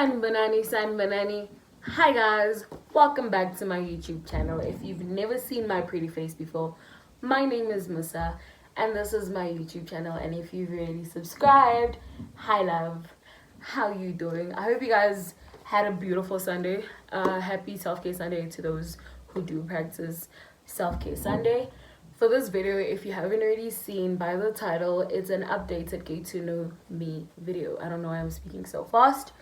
Sanbanani. Hi guys, welcome back to my YouTube channel. If you've never seen my pretty face before, my name is Musa and this is my YouTube channel. And if you've already subscribed, hi love, how you doing? I hope you guys had a beautiful Sunday. Happy self-care Sunday to those who do practice self-care Sunday. For this video, if you haven't already seen by the title, it's an updated get to know me video. I don't know why I'm speaking so fast.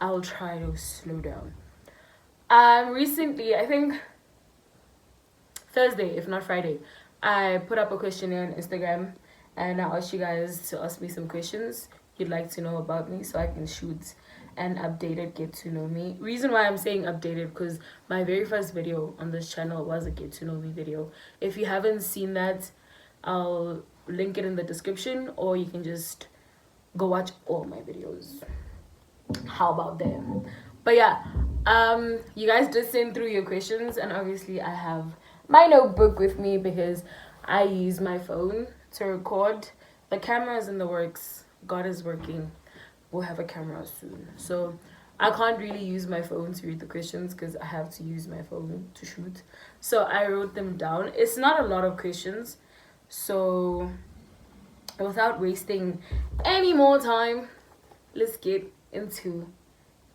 I'll try to slow down. Recently, I think Thursday, if not Friday, I put up a questionnaire on Instagram and I asked you guys to ask me some questions you'd like to know about me so I can shoot an updated get to know me. Reason why I'm saying updated because my very first video on this channel was a get to know me video. If you haven't seen that, I'll link it in the description or you can just go watch all my videos. How about them? But yeah, you guys did send through your questions and obviously I have my notebook with me because I use my phone to record. The camera is in the works. God is working. We'll have a camera soon, so I can't really use my phone to read the questions because I have to use my phone to shoot. So I wrote them down. It's not a lot of questions, so without wasting any more time, let's get into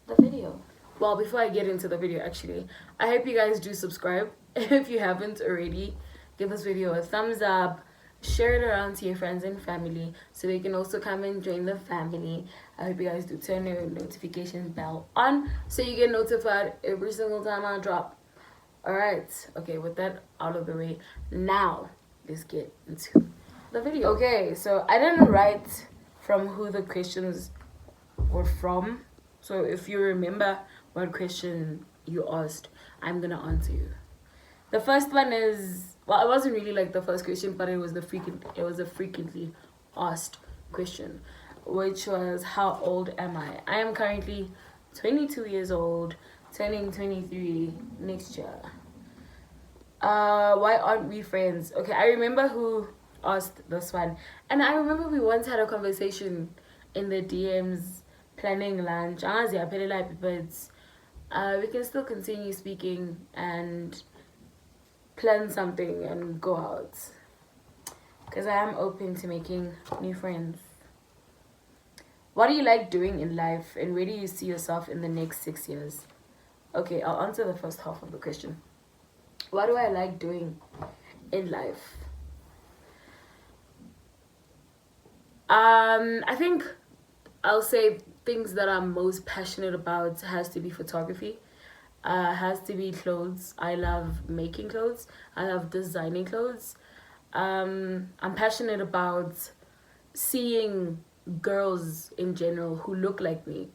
the video. Well, before I get into the video, actually, I hope you guys do subscribe. If you haven't already, give this video a thumbs up, share it around to your friends and family so they can also come and join the family. I hope you guys do turn your notification bell on so you get notified every single time I drop. Alright, okay, with that out of the way, now let's get into the video. Okay, so I didn't write from who the questions were from, so if you remember what question you asked, I'm gonna answer you. The first one is, well, it wasn't really like the first question, but it was a frequently asked question, which was, how old am I? I am currently 22 years old, turning 23 next year. Why aren't we friends? Okay, I remember who asked this one, and I remember we once had a conversation in the DMs planning lunch. But we can still continue speaking and plan something and go out because I am open to making new friends. What do you like doing in life and where do you see yourself in the next 6 years? Okay, I'll answer the first half of the question. What do I like doing in life? I think I'll say things that I'm most passionate about has to be photography. Has to be clothes. I love making clothes. I love designing clothes. I'm passionate about seeing girls in general who look like me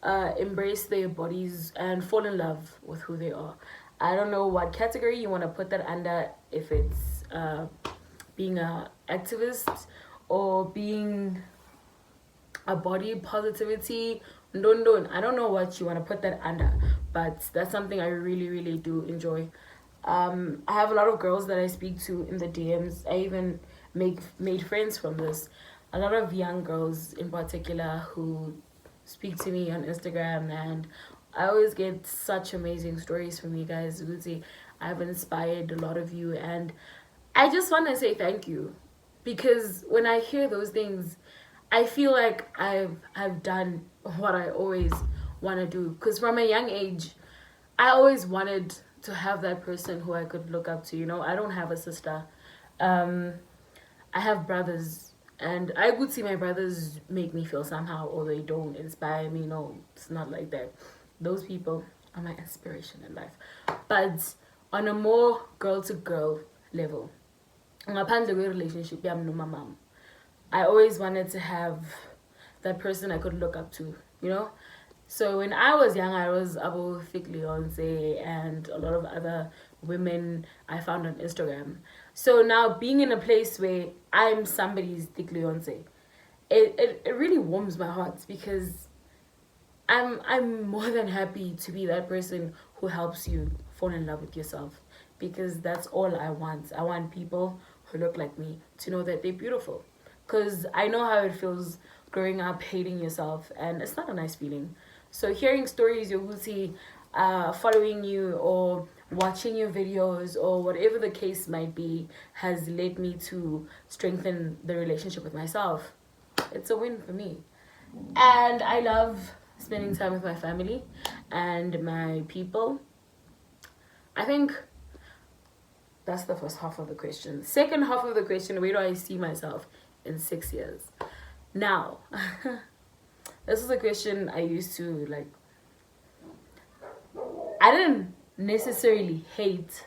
embrace their bodies and fall in love with who they are. I don't know what category you want to put that under, if it's being an activist or being a body positivity. I don't know what you want to put that under, but that's something I really do enjoy. I have a lot of girls that I speak to in the DMs. I even made friends from this. A lot of young girls in particular who speak to me on Instagram, and I always get such amazing stories from you guys. I've inspired a lot of you, and I just want to say thank you, because when I hear those things, I feel like I've done what I always want to do. Because from a young age, I always wanted to have that person who I could look up to. You know, I don't have a sister. I have brothers, and I would see my brothers make me feel somehow, or they don't inspire me. No, it's not like that. Those people are my inspiration in life. But on a more girl-to-girl level, ngaphandle relationship yami no mama, I always wanted to have that person I could look up to, you know? So when I was young, I was about Thick Leonce and a lot of other women I found on Instagram. So now being in a place where I'm somebody's Thick Leonce, it really warms my heart, because I'm more than happy to be that person who helps you fall in love with yourself, because that's all I want. I want people who look like me to know that they're beautiful. Because I know how it feels growing up hating yourself, and it's not a nice feeling. So hearing stories, Yoguti, following you or watching your videos or whatever the case might be has led me to strengthen the relationship with myself. It's a win for me. And I love spending time with my family and my people. I think that's the first half of the question. Second half of the question, where do I see myself in 6 years? Now, this is a question I used to like. I didn't necessarily hate,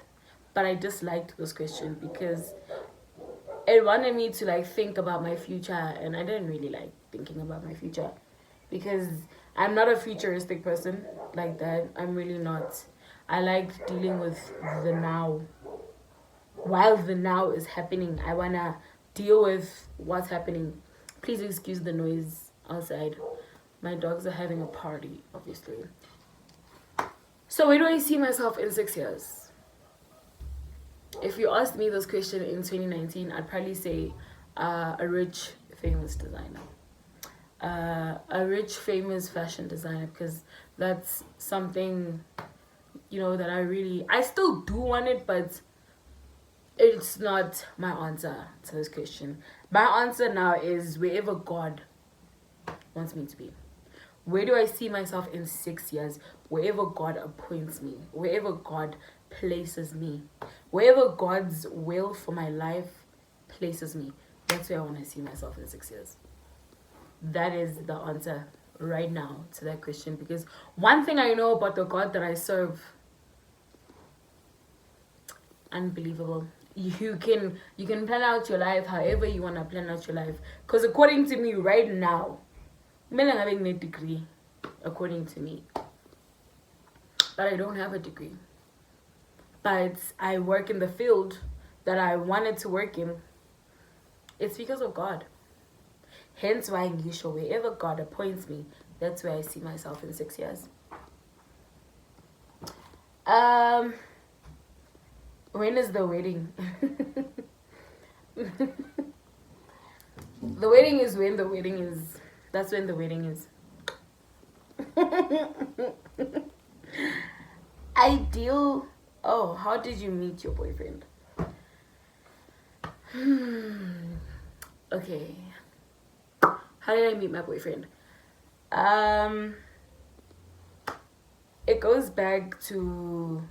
but I disliked this question because it wanted me to like think about my future, and I didn't really like thinking about my future because I'm not a futuristic person like that. I'm really not. I like dealing with the now. While the now is happening, I wanna deal with what's happening. Please excuse the noise outside. My dogs are having a party, obviously. So where do I see myself in 6 years? If you asked me this question in 2019, I'd probably say a rich, famous designer. A rich, famous fashion designer, because that's something, that I still do want it, but it's not my answer to this question. My answer now is wherever God wants me to be. Where do I see myself in 6 years? Wherever God appoints me, wherever God places me, wherever God's will for my life places me, that's where I want to see myself in 6 years. That is the answer right now to that question, because one thing I know about the God that I serve, unbelievable. You can plan out your life however you want to plan out your life, because according to me right now, I'm having a degree, according to me, but I don't have a degree. But I work in the field that I wanted to work in. It's because of God. Hence why Ngisho, wherever God appoints me, that's where I see myself in 6 years. When is the wedding? The wedding is when the wedding is. That's when the wedding is. Ideal. Oh, how did you meet your boyfriend? Okay. How did I meet my boyfriend? It goes back to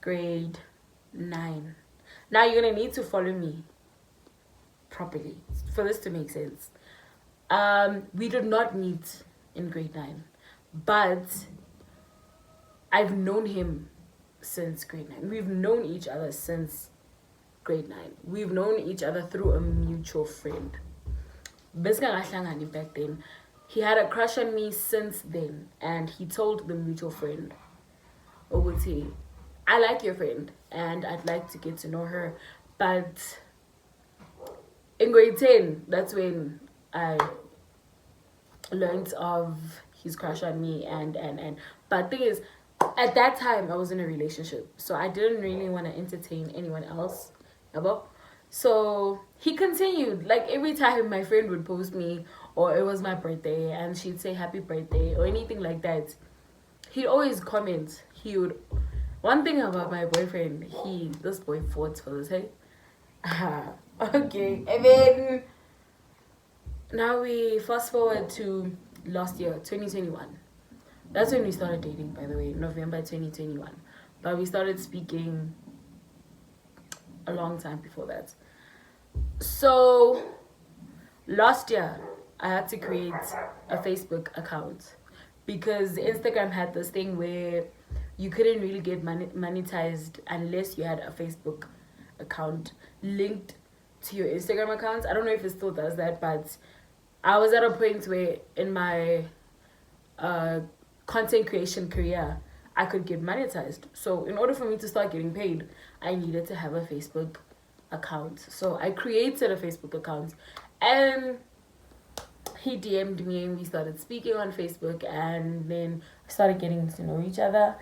grade 9. Now you're gonna need to follow me properly for this to make sense. We did not meet in grade 9, but I've known him since grade 9. We've known each other since grade 9. We've known each other through a mutual friend. Back then, he had a crush on me since then, and he told the mutual friend, Oguti, I like your friend and I'd like to get to know her. But in grade 10, that's when I learned of his crush on me and but the thing is, at that time I was in a relationship, so I didn't really want to entertain anyone else ever. So he continued, like every time my friend would post me or it was my birthday and she'd say happy birthday or anything like that, he'd always comment. One thing about my boyfriend, this boy fought for this, hey? Okay, and then now we fast forward to last year, 2021. That's when we started dating, by the way, November 2021. But we started speaking a long time before that. So last year, I had to create a Facebook account because Instagram had this thing where you couldn't really get monetized unless you had a Facebook account linked to your Instagram account. I don't know if it still does that, but I was at a point where in my content creation career, I could get monetized. So in order for me to start getting paid, I needed to have a Facebook account. So I created a Facebook account and he DM'd me and we started speaking on Facebook, and then started getting to know each other.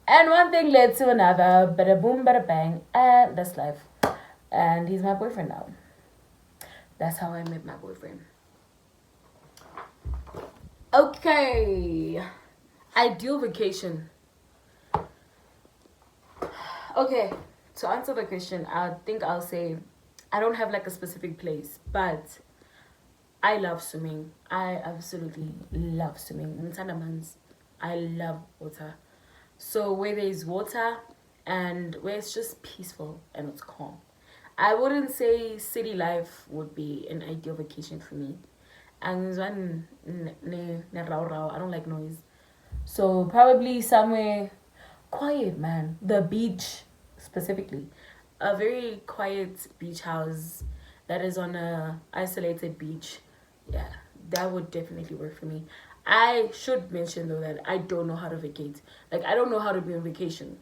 And one thing led to another, bada boom, bada bang, and that's life. And he's my boyfriend now. That's how I met my boyfriend. Okay. Ideal vacation. Okay, to answer the question, I think I'll say I don't have like a specific place, but I love swimming. I absolutely love swimming. I love water. So where there's water and where it's just peaceful and it's calm. I wouldn't say city life would be an ideal vacation for me. And I don't like noise. So probably somewhere quiet, man. The beach specifically. A very quiet beach house that is on a isolated beach. Yeah, that would definitely work for me. I should mention though that I don't know how to vacate. Like I don't know how to be on vacation.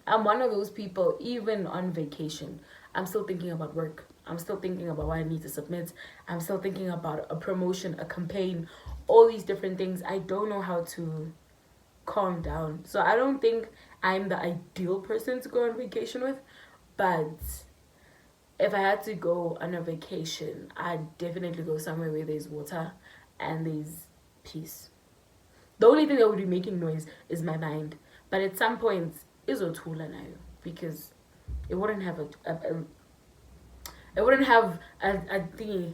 I'm one of those people, even on vacation, I'm still thinking about work. I'm still thinking about what I need to submit. I'm still thinking about a promotion, a campaign, all these different things. I don't know how to calm down. So I don't think I'm the ideal person to go on vacation with. But if I had to go on a vacation, I'd definitely go somewhere where there's water and there's peace. The only thing that would be making noise is my mind. But at some point, is Otula now because it wouldn't have it wouldn't have a thingy,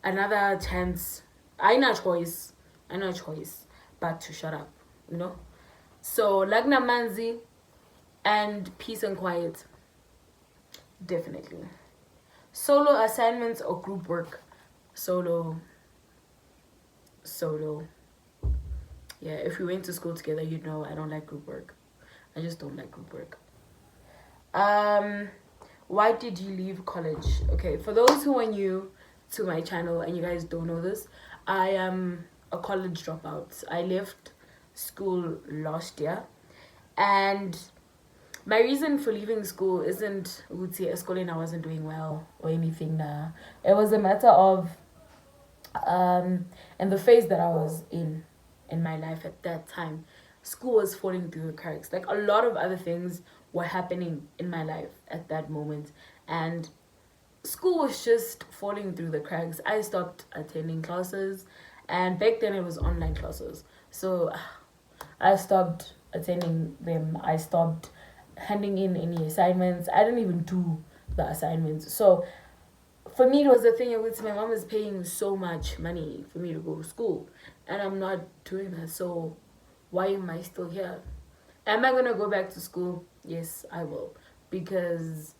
another chance. I no choice. I no choice but to shut up, you know? So Lagna Manzi and peace and quiet. Definitely. Solo assignments or group work. Solo. Yeah, if we went to school together, you'd know I don't like group work. I just don't like group work. Why did you leave college? Okay, for those who are new to my channel and you guys don't know this, I am a college dropout. I left school last year, and my reason for leaving school isn't schooling I wasn't doing well or anything. Nah, it was a matter of in the phase that I was in my life at that time, school was falling through the cracks. Like a lot of other things were happening in my life at that moment, and school was just falling through the cracks. I stopped attending classes, and back then it was online classes. So I stopped attending them. I stopped handing in any assignments. I didn't even do the assignments. So for me, it was the thing with my mom is paying so much money for me to go to school, and I'm not doing that. So why am I still here? Am I gonna go back to school? Yes, I will, because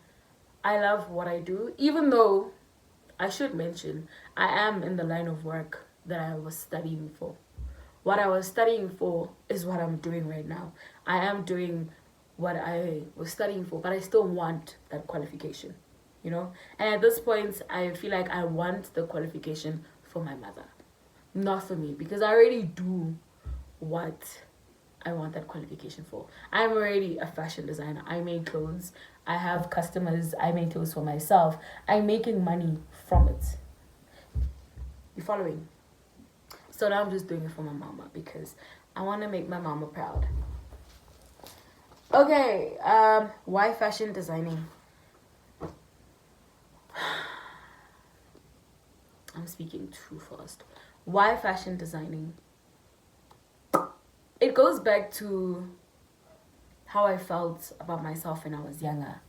I love what I do. Even though I should mention I am in the line of work that I was studying for. What I was studying for is what I'm doing right now. I am doing what I was studying for, but I still want that qualification, you know? And at this point, I feel like I want the qualification for my mother, not for me, because I already do what I want that qualification for. I'm already a fashion designer. I make clothes. I have customers. I make clothes for myself. I'm making money from it. You following? So now I'm just doing it for my mama because I want to make my mama proud. Okay, why fashion designing? I'm speaking too fast. Why fashion designing? It goes back to how I felt about myself when I was younger.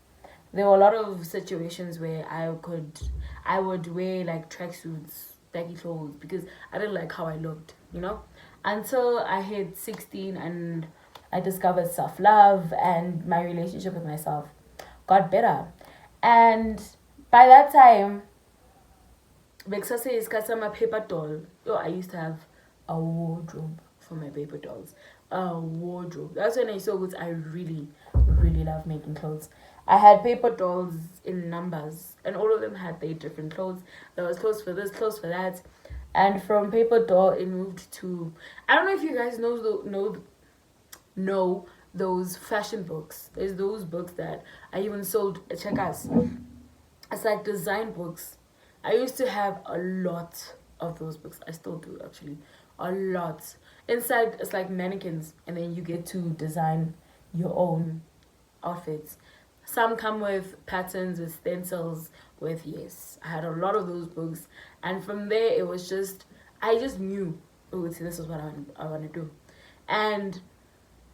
There were a lot of situations where I would wear like tracksuits, baggy clothes because I didn't like how I looked, you know? Until I hit 16 and I discovered self-love and my relationship with myself got better. And by that time, Vexase is my paper doll. Oh, I used to have a wardrobe for my paper dolls. A wardrobe. That's when I saw what I really, really love making clothes. I had paper dolls in numbers, and all of them had their different clothes. There was clothes for this, clothes for that, and from paper doll it moved to. I don't know if you guys know those fashion books. There's those books that I even sold at Checkers. It's like design books. I used to have a lot of those books. I still do actually. A lot. Inside it's like mannequins, and then you get to design your own outfits. Some come with patterns, with stencils, with yes. I had a lot of those books, and from there it was just I just knew, oh, this is what I want to do, and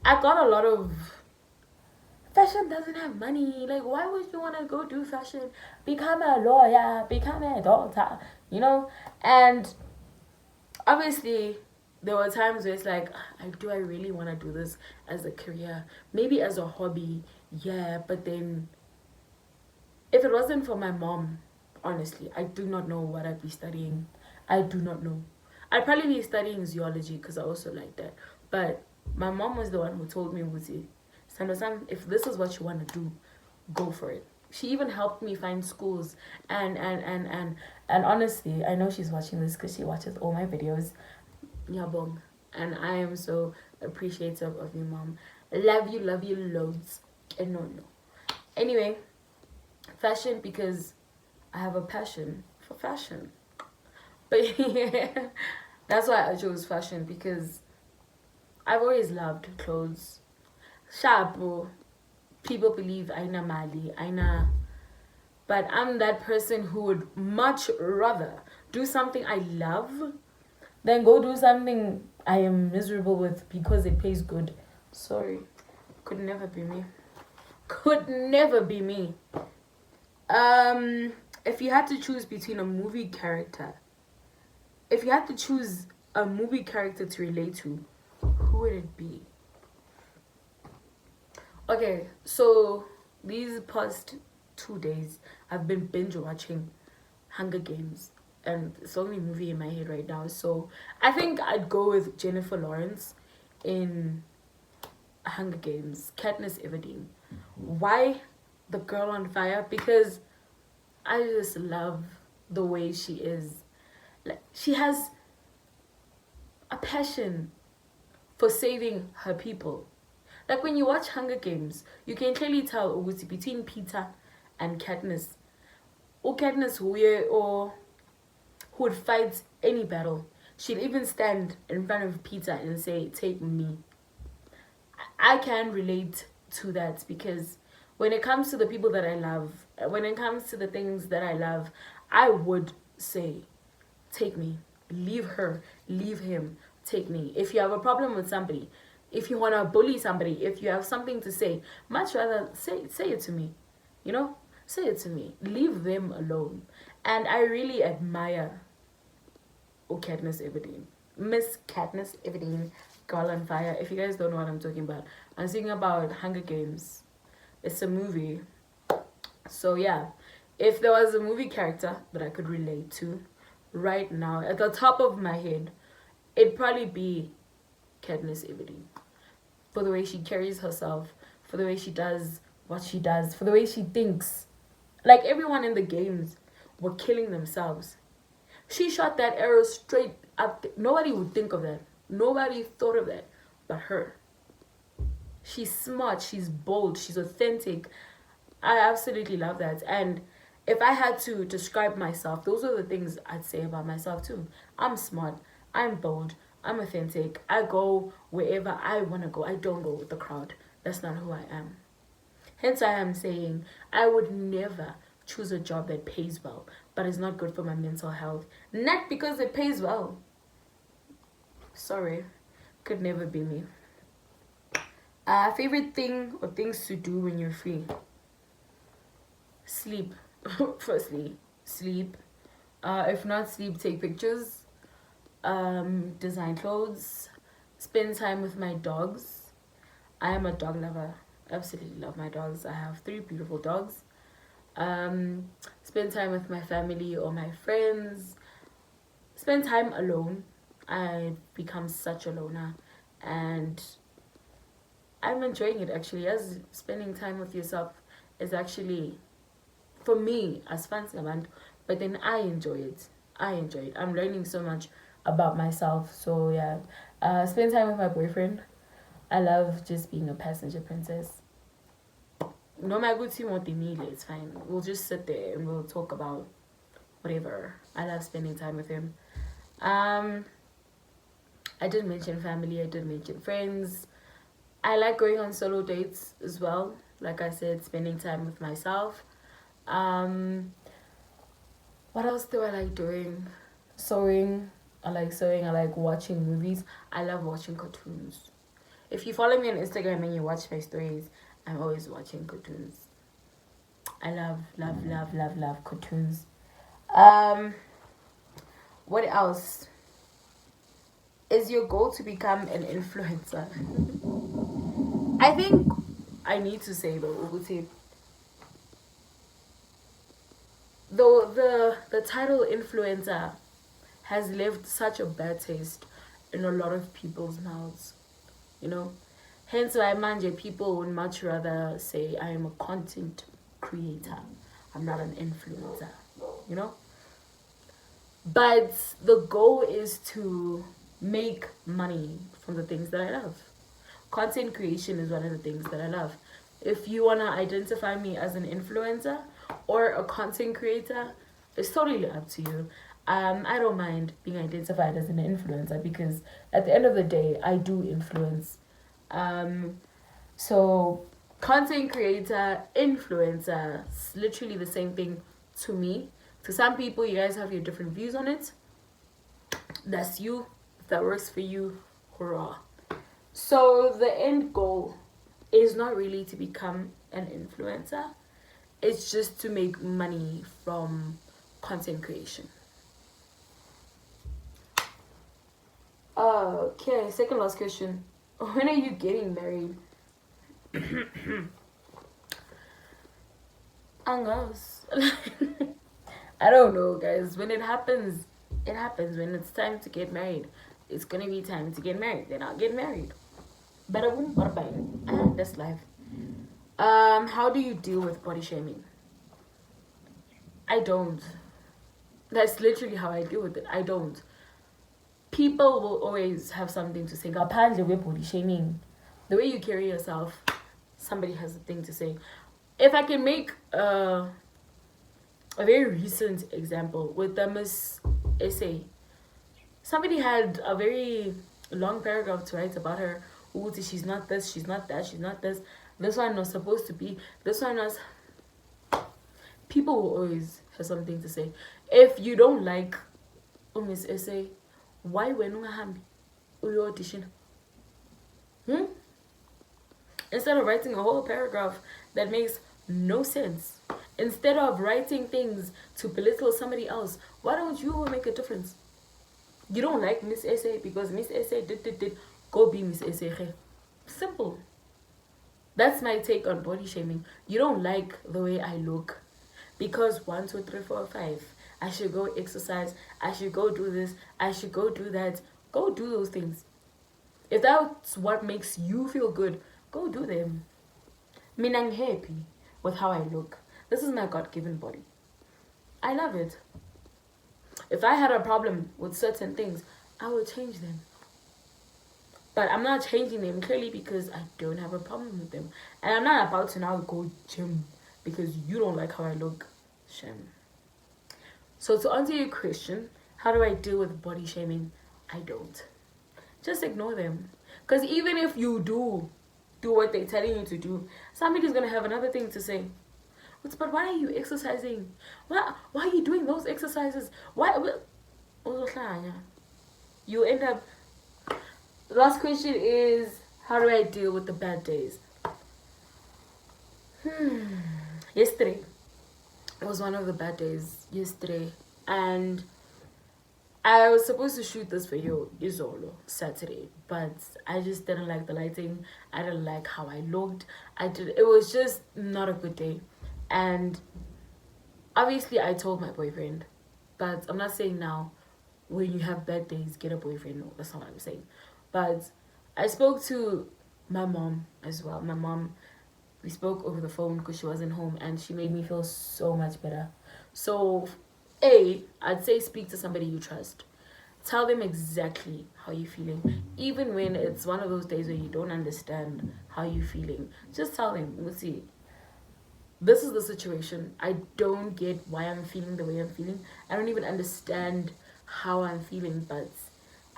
I got a lot of fashion doesn't have money. Like, why would you want to go do fashion? Become a lawyer, become a doctor, you know? And obviously, there were times where it's like, do I really want to do this as a career? Maybe as a hobby, yeah, but then if it wasn't for my mom, honestly, I do not know what I'd be studying. I do not know. I'd probably be studying zoology because I also like that. But my mom was the one who told me, Wuzi, Sando-san, if this is what you want to do, go for it. She even helped me find schools and honestly, I know she's watching this because she watches all my videos. Nyabong. And I am so appreciative of you, mom. Love you loads. And no. Anyway, fashion because I have a passion for fashion. But yeah, that's why I chose fashion because I've always loved clothes. Shabu, people believe aina mali, aina. But I'm that person who would much rather do something I love than go do something I am miserable with because it pays good. Sorry, could never be me. Could never be me. If you had to choose between a movie character, if you had to choose a movie character to relate to, who would it be? Okay, so these past 2 days, I've been binge watching Hunger Games, and it's the only movie in my head right now. So I think I'd go with Jennifer Lawrence in Hunger Games, Katniss Everdeen. Why the girl on fire? Because I just love the way she is. Like, she has a passion for saving her people. Like when you watch Hunger Games, you can clearly tell between Peter and Katniss. Or Katniss or who would fight any battle. She'd even stand in front of Peter and say, "Take me." I can relate to that because when it comes to the people that I love, when it comes to the things that I love, I would say, "Take me." Leave her, leave him, take me. If you have a problem with somebody, if you want to bully somebody, if you have something to say, much rather say it to me. You know? Say it to me. Leave them alone. And I really admire Katniss Everdeen. Miss Katniss Everdeen, Girl on Fire. If you guys don't know what I'm talking about, I'm speaking about Hunger Games. It's a movie. So yeah, if there was a movie character that I could relate to right now, at the top of my head, it'd probably be Katniss Everdeen. For the way she carries herself, for the way she does what she does, for the way she thinks. Like everyone in the games were killing themselves. She shot that arrow straight up. Nobody would think of that. Nobody thought of that but her. She's smart, she's bold, she's authentic. I absolutely love that. And if I had to describe myself, those are the things I'd say about myself too. I'm smart, I'm bold, I'm authentic. I go wherever I want to go. I don't go with the crowd. That's not who I am. Hence, I am saying I would never choose a job that pays well, but is not good for my mental health. Not because it pays well. Sorry, could never be me. Favorite thing or things to do when you're free? Sleep. Firstly, sleep. If not sleep, take pictures. Design clothes. Spend time with my dogs. I am a dog lover. Absolutely love my dogs. I have 3 beautiful dogs. Spend time with my family or my friends. Spend time alone. I become such a loner, and I'm enjoying it actually. As spending time with yourself is actually, for me, as fun, but then I enjoy it. I'm learning so much about myself. So yeah, spend time with my boyfriend. I love just being a passenger princess. No matter what you want, it's fine. We'll just sit there and we'll talk about whatever. I love spending time with him. I did mention family. I did mention friends. I like going on solo dates as well. Like I said, spending time with myself. What else do I like doing? Sewing. I like sewing. I like watching movies. I love watching cartoons. If you follow me on Instagram and you watch my stories, I'm always watching cartoons. I love cartoons. What else? Is your goal to become an influencer? I think I need to say though, Uguti, though the title influencer has left such a bad taste in a lot of people's mouths, you know. Hence why manje people would much rather say I am a content creator. I'm not an influencer, you know. But the goal is to make money from the things that I love. Content creation is one of the things that I love. If you want to identify me as an influencer or a content creator, it's totally up to you. I don't mind being identified as an influencer because at the end of the day, I do influence. So content creator, influencer, it's literally the same thing to me. To some people, you guys have your different views on it. That's you. If that works for you, hurrah. So the end goal is not really to become an influencer. It's just to make money from content creation. Okay, second last question. When are you getting married? Angos. I don't know, guys. When it happens, it happens. When it's time to get married, it's gonna be time to get married. Then I'll get married. Bada boom, bada bang. That's life. How do you deal with body shaming? I don't. That's literally how I deal with it. I don't. People will always have something to say. Ngaphandle with body shaming. The way you carry yourself, somebody has a thing to say. If I can make a very recent example with the Miss essay, somebody had a very long paragraph to write about her. Ooh, she's not this, she's not that, she's not this. This one was supposed to be. This one was. People will always have something to say. If you don't like Miss essay, why when you audition? Instead of writing a whole paragraph that makes no sense, instead of writing things to belittle somebody else, why don't you make a difference? You don't like Miss Essay because Miss Essay did. Go be Miss Essay. Simple. That's my take on body shaming. You don't like the way I look because 1, 2, 3, 4, 5. I should go exercise. I should go do this. I should go do that. Go do those things. If that's what makes you feel good, go do them. I mean, I'm happy with how I look. This is my God-given body. I love it. If I had a problem with certain things, I would change them. But I'm not changing them clearly because I don't have a problem with them. And I'm not about to now go gym because you don't like how I look. Shame. So to answer your question, how do I deal with body shaming? I don't. Just ignore them. Because even if you do what they're telling you to do, somebody's going to have another thing to say. But why are you exercising? Why are you doing those exercises? Why? You end up... The last question is, how do I deal with the bad days? Yesterday. It was one of the bad days yesterday. And I was supposed to shoot this video Izolo Saturday, but I just didn't like the lighting. I didn't like how I looked. It was just not a good day. And obviously I told my boyfriend, but I'm not saying now when you have bad days get a boyfriend. No, that's not what I'm saying. But I spoke to my mom as well. My mom, we spoke over the phone because she wasn't home, and she made me feel so much better. So I'd say speak to somebody you trust. Tell them exactly how you're feeling. Even when it's one of those days where you don't understand how you're feeling, just tell them, we'll see. This is the situation. I don't get why I'm feeling the way I'm feeling. I don't even understand how I'm feeling, but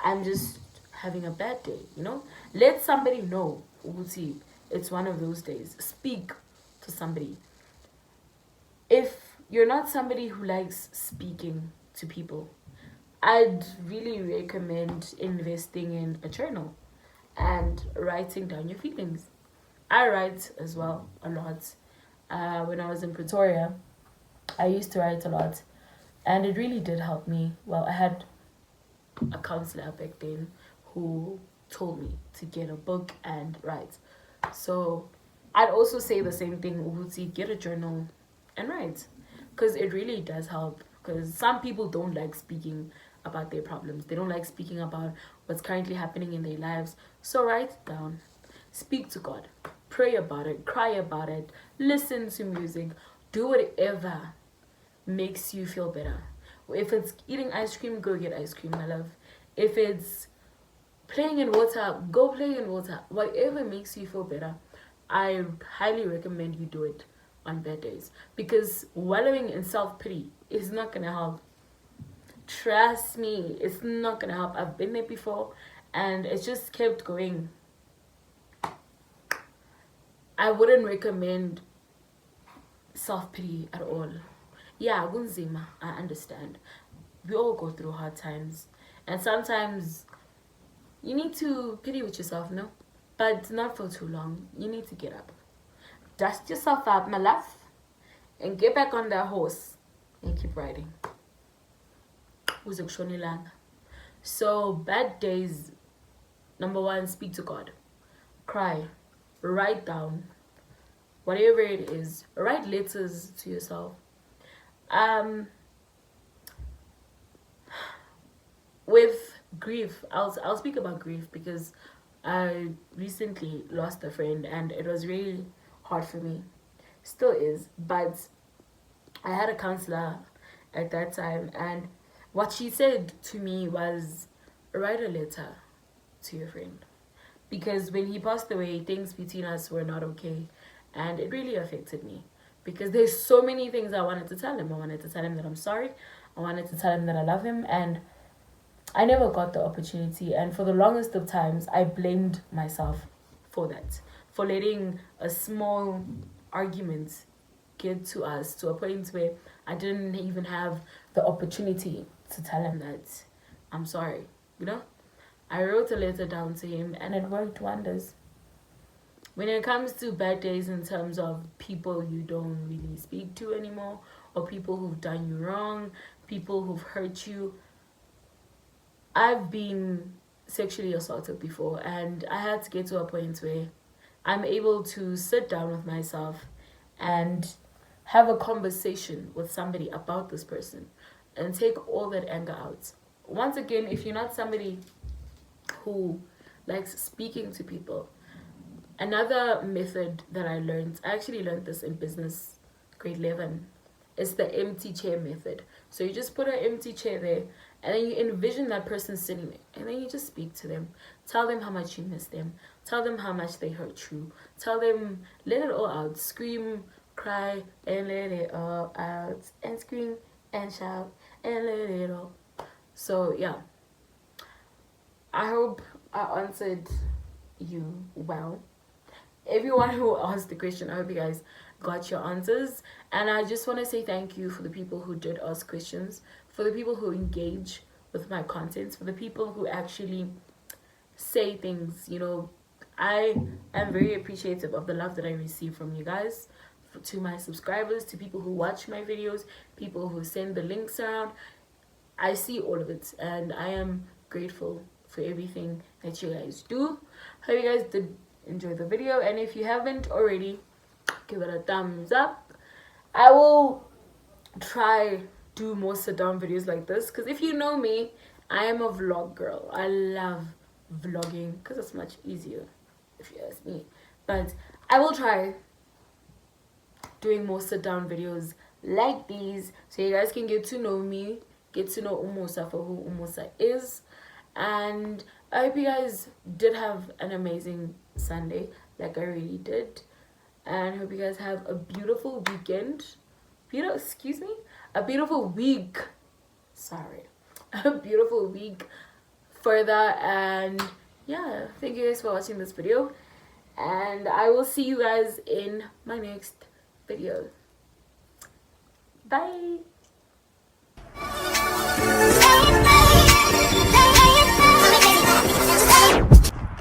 I'm just having a bad day, you know? Let somebody know, we'll see. It's one of those days. Speak to somebody. If you're not somebody who likes speaking to people, I'd really recommend investing in a journal. and writing down your feelings. I write as well a lot. When I was in Pretoria, I used to write a lot, and it really did help me. Well, I had a counselor back then who told me to get a book and write. So I'd also say the same thing, Ubuti, get a journal and write. Because it really does help. Because some people don't like speaking about their problems. They don't like speaking about what's currently happening in their lives. So write it down. Speak to God. Pray about it. Cry about it. Listen to music. Do whatever makes you feel better. If it's eating ice cream, go get ice cream, my love. If it's playing in water, go play in water. Whatever makes you feel better, I highly recommend you do it on bad days. Because wallowing in self-pity is not going to help. Trust me, it's not going to help. I've been there before, and it just kept going. I wouldn't recommend self-pity at all. Yeah, Gunzima, I understand. We all go through hard times. And sometimes you need to pity with yourself, no? But not for too long. You need to get up. Dust yourself up, my love. And get back on that horse. And keep riding. So, bad days. Number one, speak to God. Cry. Write down. Whatever it is. Write letters to yourself. With grief, I'll speak about grief because I recently lost a friend and it was really hard for me. Still is, but I had a counselor at that time, and what she said to me was, write a letter to your friend, because when he passed away, things between us were not okay, and it really affected me. Because there's so many things I wanted to tell him. I wanted to tell him that I'm sorry. I wanted to tell him that I love him. And I never got the opportunity. And for the longest of times, I blamed myself for that. For letting a small argument get to us to a point where I didn't even have the opportunity to tell him that I'm sorry. You know? I wrote a letter down to him and it worked wonders. When it comes to bad days in terms of people you don't really speak to anymore, or people who've done you wrong, people who've hurt you, I've been sexually assaulted before, and I had to get to a point where I'm able to sit down with myself and have a conversation with somebody about this person and take all that anger out. Once again, if you're not somebody who likes speaking to people, another method that I actually learned this in business, grade 11, is the empty chair method. So you just put an empty chair there, and then you envision that person sitting there, and then you just speak to them. Tell them how much you miss them. Tell them how much they hurt you. Tell them, let it all out. Scream, cry, and let it all out. And scream, and shout, and let it all. So, yeah. I hope I answered you well. Everyone who asked the question, I hope you guys got your answers. And I just want to say thank you for the people who did ask questions, for the people who engage with my content, for the people who actually say things. You know, I am very appreciative of the love that I receive from you guys, to my subscribers, to people who watch my videos, people who send the links around. I see all of it, and I am grateful for everything that you guys do. Hope you guys did enjoy the video, and if you haven't already, give it a thumbs up. I will try do more sit down videos like this, because if you know me, I am a vlog girl. I love vlogging because it's much easier, if you ask me. But I will try doing more sit down videos like these, so you guys can get to know me, get to know Musa for who Musa is. And I hope you guys did have an amazing Sunday, like I really did. And I hope you guys have a beautiful weekend. A beautiful week. Sorry. A beautiful week further. And yeah, thank you guys for watching this video. And I will see you guys in my next video. Bye.